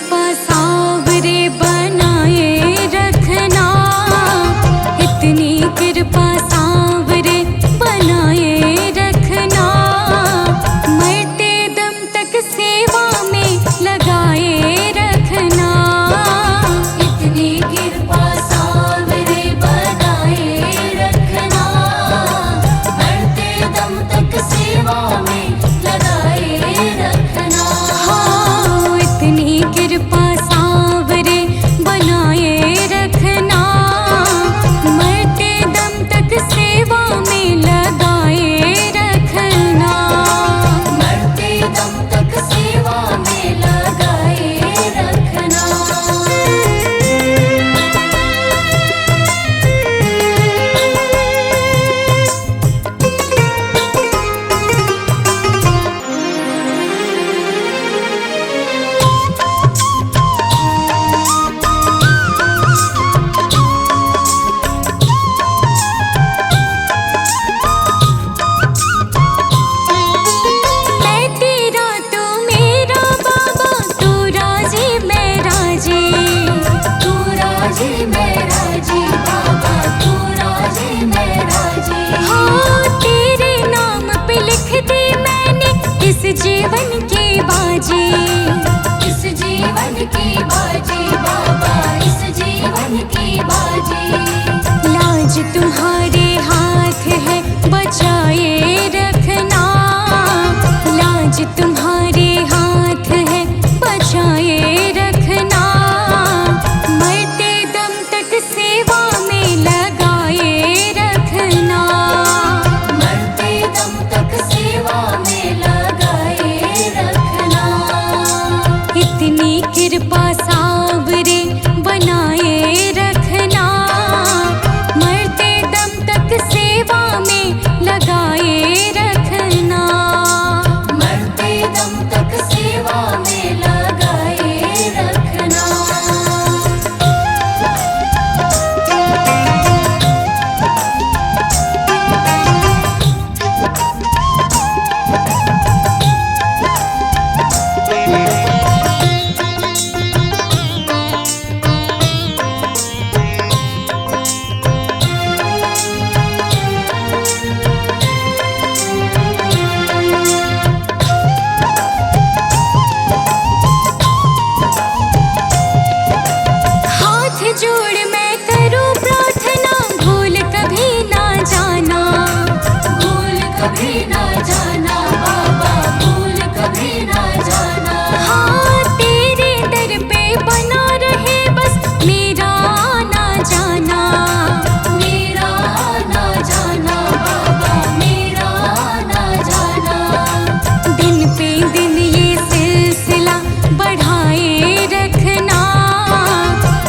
कृपा सावरे बनाए रखना, इतनी कृपा सावरे बनाए रखना, मरते दम तक सेवा में लगाए रखना। इतनी कृपा सावरे बनाए रखना, मरते दम तक सेवा में लगाए रखना। हाँ, इतनी कृपा सावरे बनाए रखना, मरते दम तक सेवा में लगाए रखना। मरते दम तक सेवा में लगाए रखना। मैं तेरा तू मेरा बाबा, तू राजी मैं राजी, तू राजी मैं राजी बाबा, तू राजी मैं राजी। हाँ, तेरे नाम पे लिख दी मैंने इस जीवन की बाजी, इस जीवन की बाजी बाबा, इस जीवन की बाजी। लाज तुम्हारे हाथ है बचाए रखना, लाज तुम्हारे हाथ है बचाए रखना, मरते दम तक सेवा में लगाए रखना। मरते दम तक सेवा में लगाए रखना। इतनी कृपा सावरे बनाए रखना, मरते दम तक सेवा में लगाए रखना। मरते दम तक सेवा में लगाए रखना। हाथ जोड़ मैं करूं प्रार्थना, भूल कभी ना जाना, भूल कभी ना जाना बाबा, भूल कभी ना जाना। हाँ, तेरे दर पे बना रहे बस मेरा आना जाना, मेरा आना जाना बाबा, मेरा आना जाना। दिन पे दिन ये सिलसिला बढ़ाए रखना,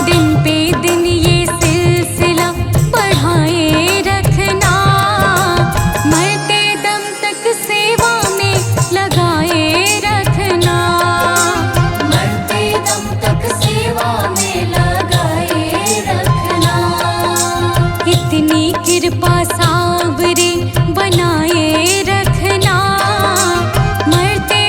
दिन पे दिन ये सिलसिला बढ़ाए रखना, मरते दम तक सेवा में लगाए रखना। मरते दम तक सेवा में लगाए रखना। इतनी कृपा सावरे बनाए रखना, मरते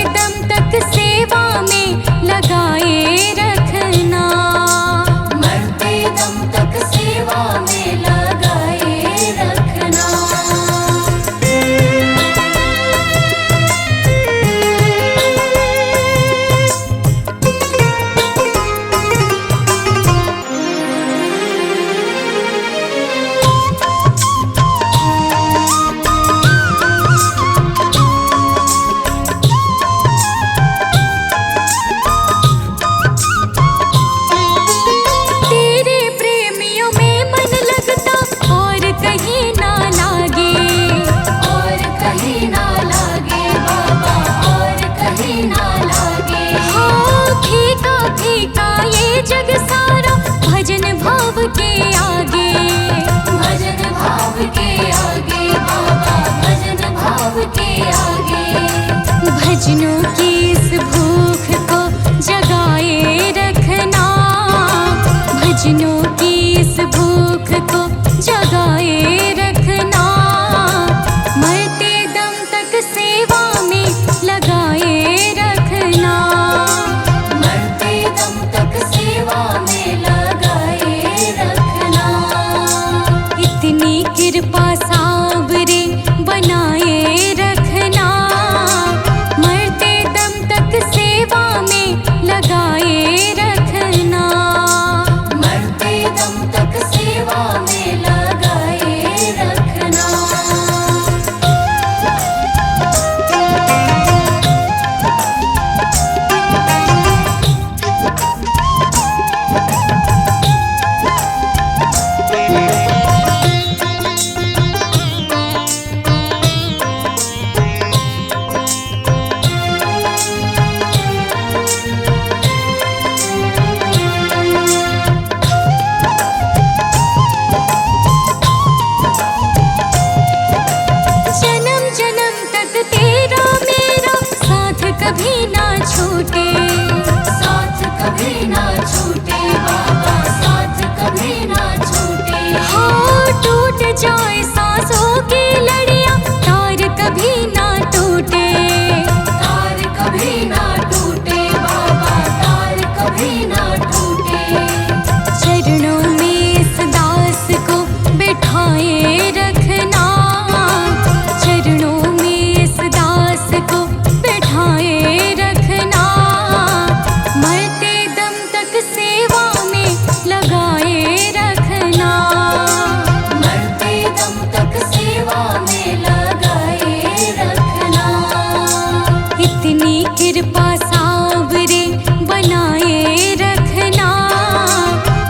कृपा सावरे बनाए रखना,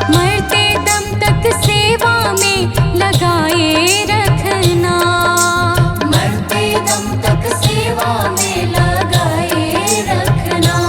मरते दम तक सेवा में लगाए रखना, मरते दम तक सेवा में लगाए रखना।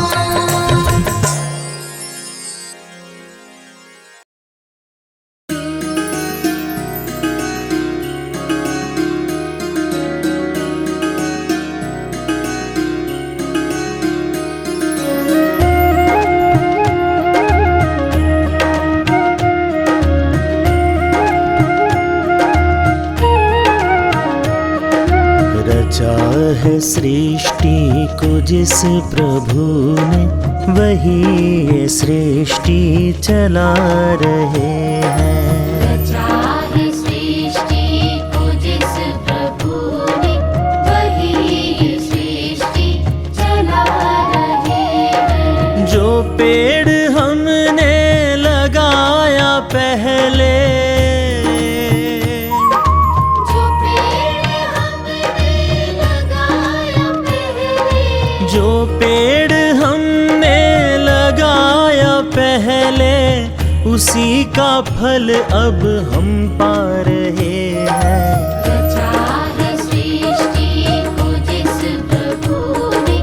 रचा है सृष्टि को जिस प्रभु ने, वही ये सृष्टि चला रहे हैं। रचा है सृष्टि को जिस प्रभु ने, वही ये सृष्टि चला रहे हैं। जो पेड़ हमने लगाया पहले, जो पेड़ हमने लगाया पहले, उसी का फल अब हम पा रहे हैं। रचा है सृष्टि को जिस प्रभु ने,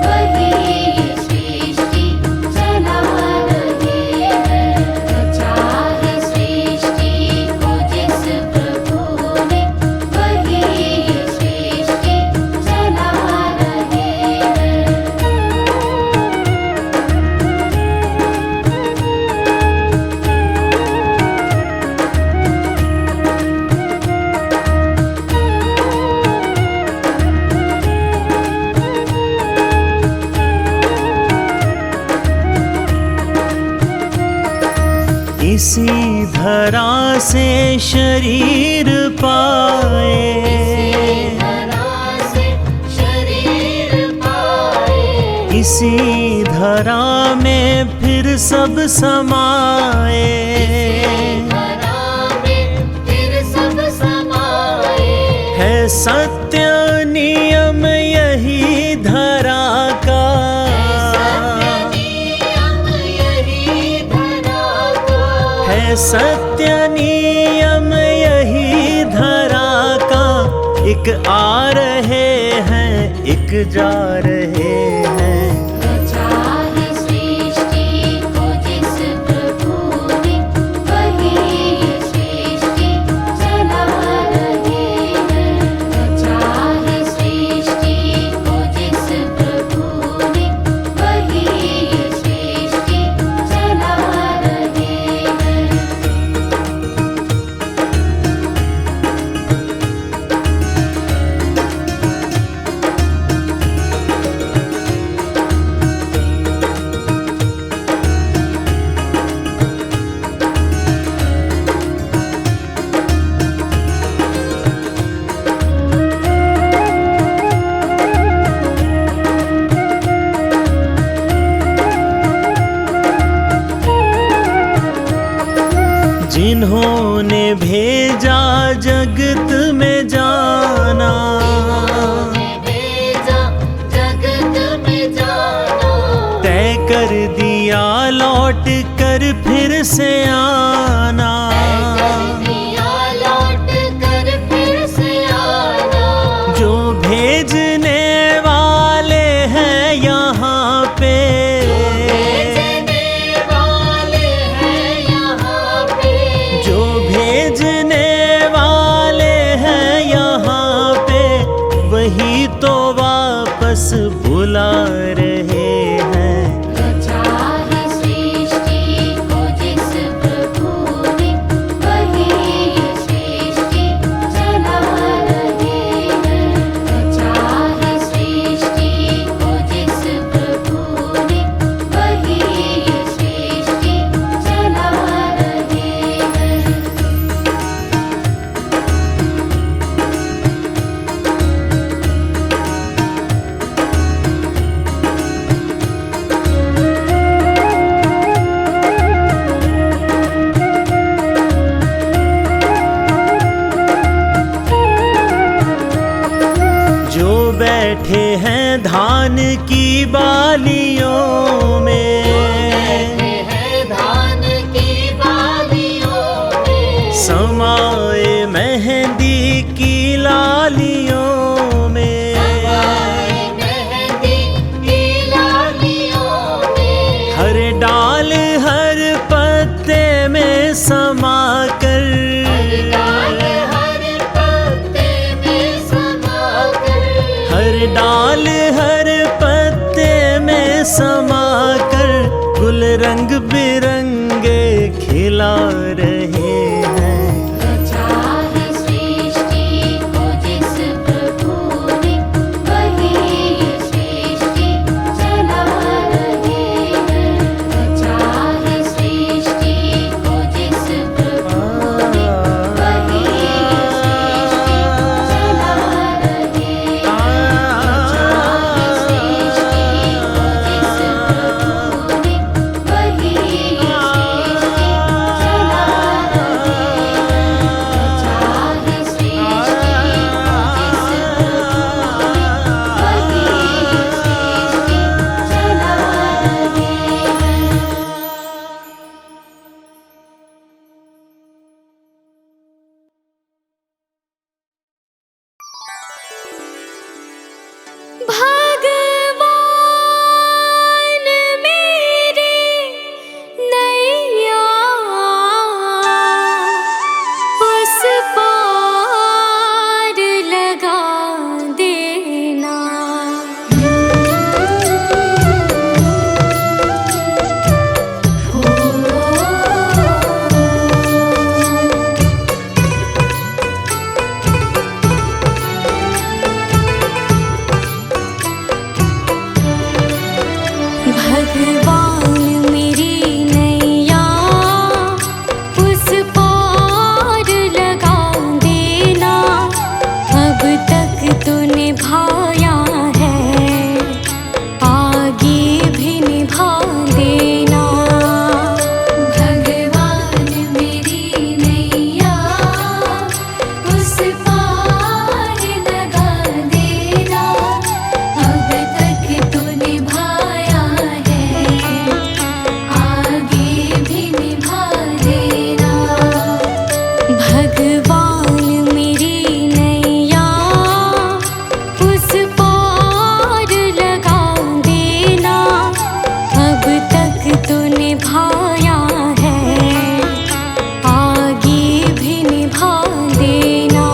वही ये सृष्टि चला रहे हैं। रचा है सृष्टि को जिस प्रभु ने, वही ये सृष्टि चला रहे हैं। इसी धरा से शरीर पाए, इसी धरा में फिर सब समाए। है सत्य नियम यही धरा का, है सत्य नियम यही धरा का। एक आ रहे हैं, एक जा रहे हैं। रचा है सृष्टि को जिस प्रभु ने, वही ये सृष्टि चला रहे हैं। रचा है सृष्टि को जिस प्रभु ने, वही ये सृष्टि चला रहे हैं। जिन्होंने भेजा जगत में जाना, तय कर दिया लौट कर फिर से आना। जो भेजने वाले हैं यहाँ पे, जो भेजने वाले हैं यहाँ पे, वही तो वापस बुला रहे हैं। रचा है सृष्टि को जिस प्रभु ने, वही ये सृष्टि चला रहे हैं। रचा है सृष्टि को जिस प्रभु ने, वही ये सृष्टि चला रहे हैं। जो बैठे हैं धान की बालियों में, धान की बालियों में, समाए मेहंदी की लालियों में, मेहंदी की लालियों में, हर डाल हर पत्ते में समाकर, हर पत्ते में समाकर, हर डाल हर पत्ते में समाकर गुल रंग बिरंगे खिला रहे हैं। रचा है सृष्टि को जिस प्रभु ने, वही ये सृष्टि चला रहे हैं। रचा है सृष्टि को जिस प्रभु ने, वही ये सृष्टि चला रहे हैं। रचा है सृष्टि को जिस प्रभु ने, वही ये सृष्टि चला रहे हैं। रचा है सृष्टि को जिस भगवान मेरे नैया उस पार लगा देना। भगवान मेरी नैया उस पार लगा देना। अब तक तो निभाया है, आगे भी निभा देना। भगवान मेरी नैया उस पार लगा देना। अब तक तो निभाया है, आगे भी निभा देना। भगवान मेरी नैया उस पार लगा देना। अब तक तो निभाया है, आगे भी निभा देना।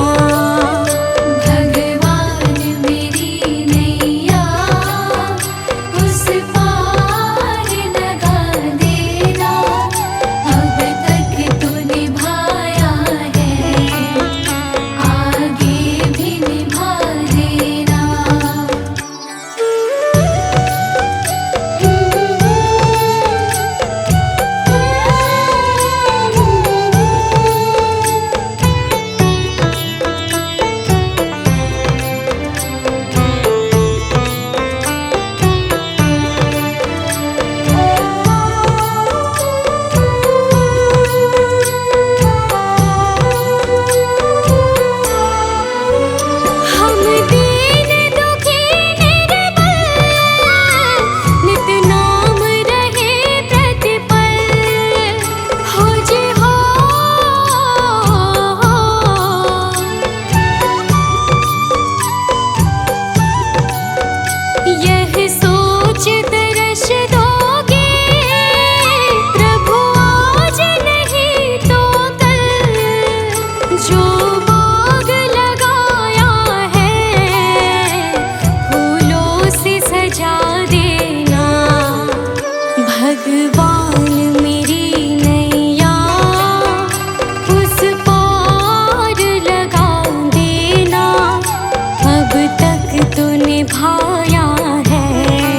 भगवान मेरी नैया उस पार लगा देना। अब तक तो निभाया है, आगे भी निभा देना। हम दीन दुखी निर्बल, नित नाम रहे प्रतिपल। हो जे हो यह सोच दर्श दोगे, प्रभु आज नहीं तो कल। जो बाग लगाया है, फूलों से सजा देना। भगवान मेरी नैया उस पार लगा देना। अब तक तो निभाया है,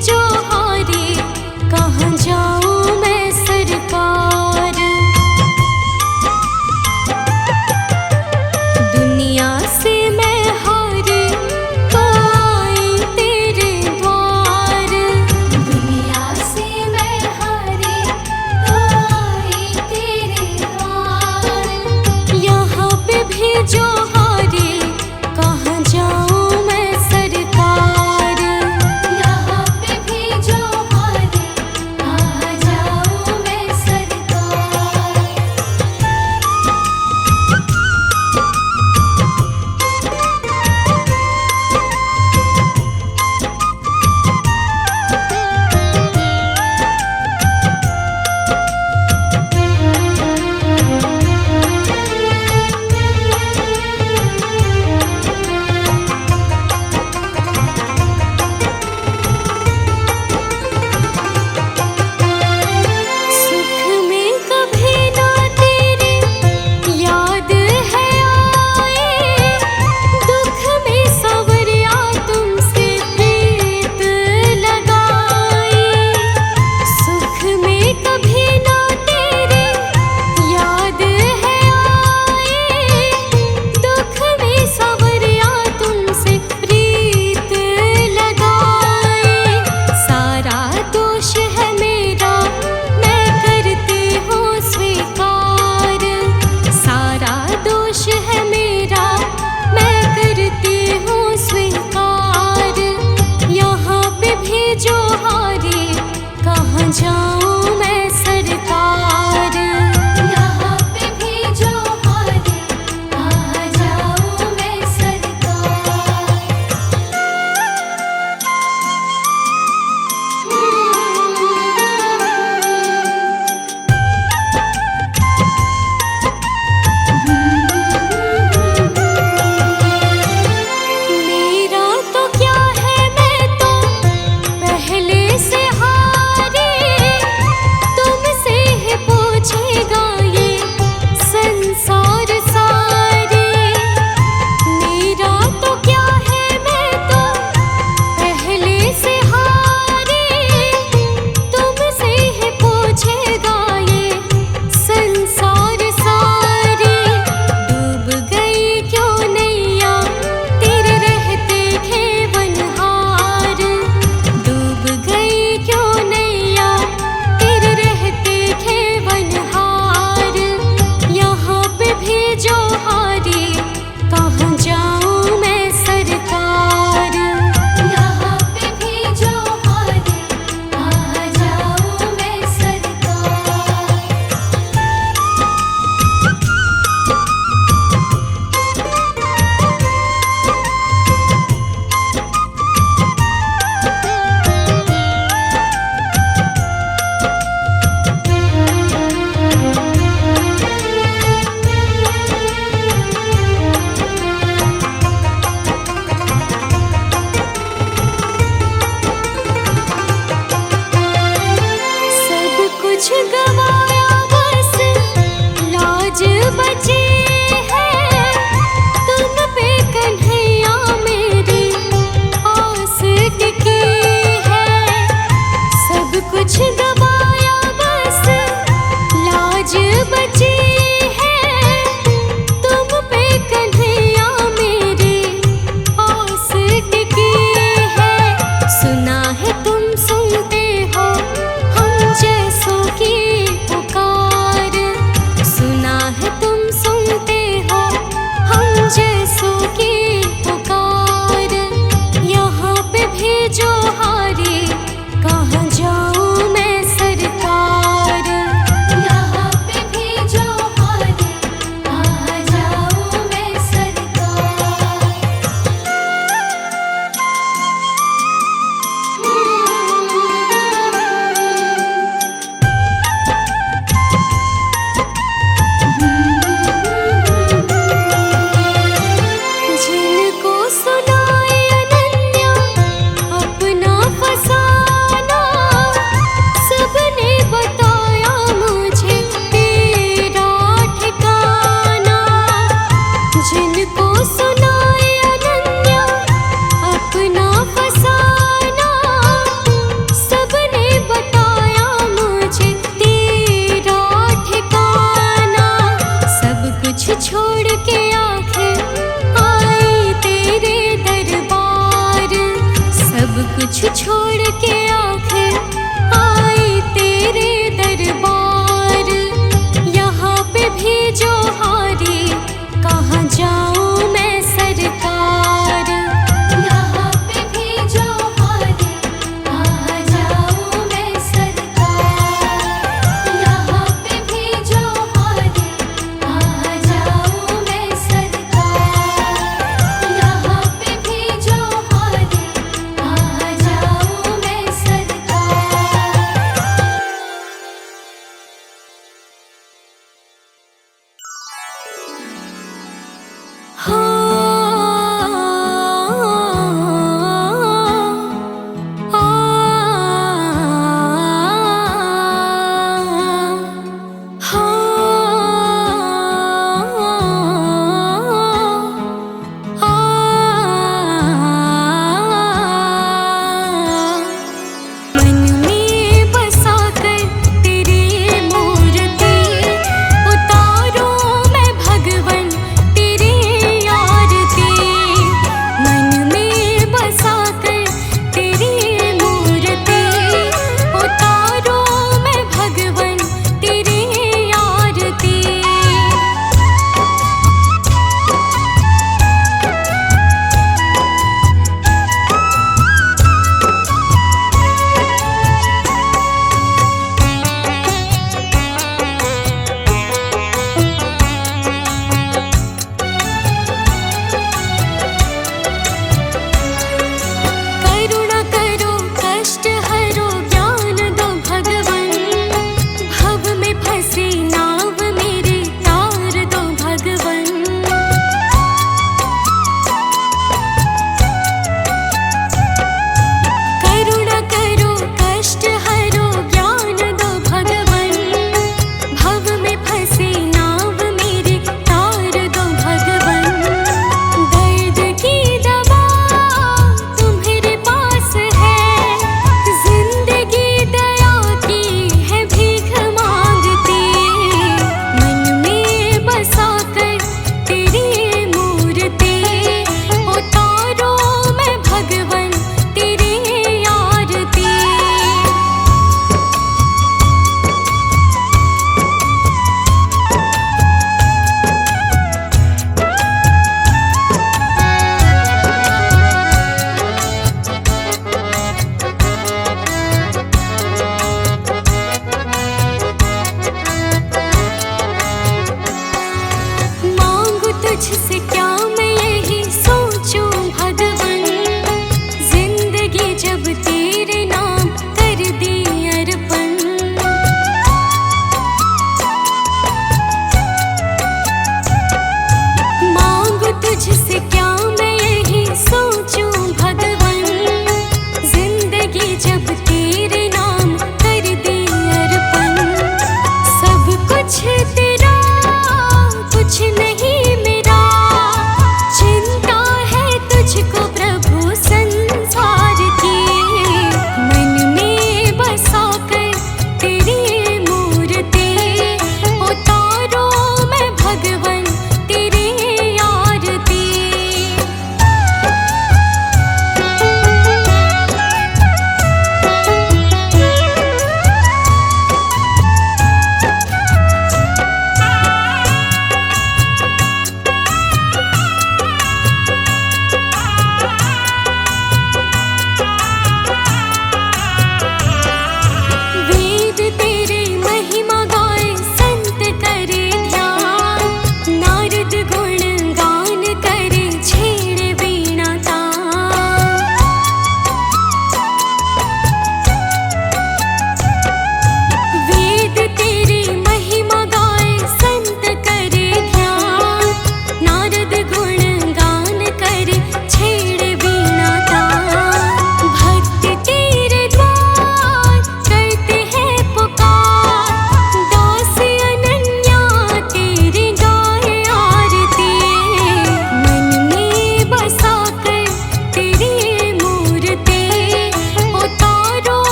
जो हारे, कहाँ जाऊँ मैं सरकार। दुनिया से मैं हारी तो आई तेरे द्वार। दुनिया से मैं हारी तो आई तेरे द्वार। यहाँ पे भी जो हारे, कहाँ जाऊँ मैं सरकार। यहाँ पे भी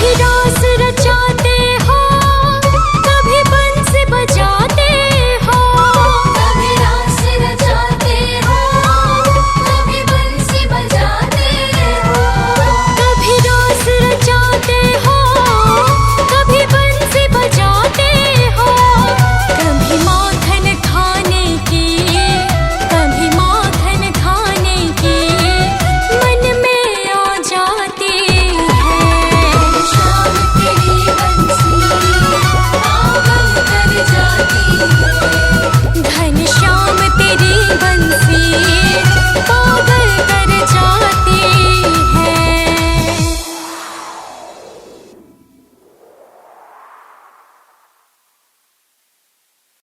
गहरा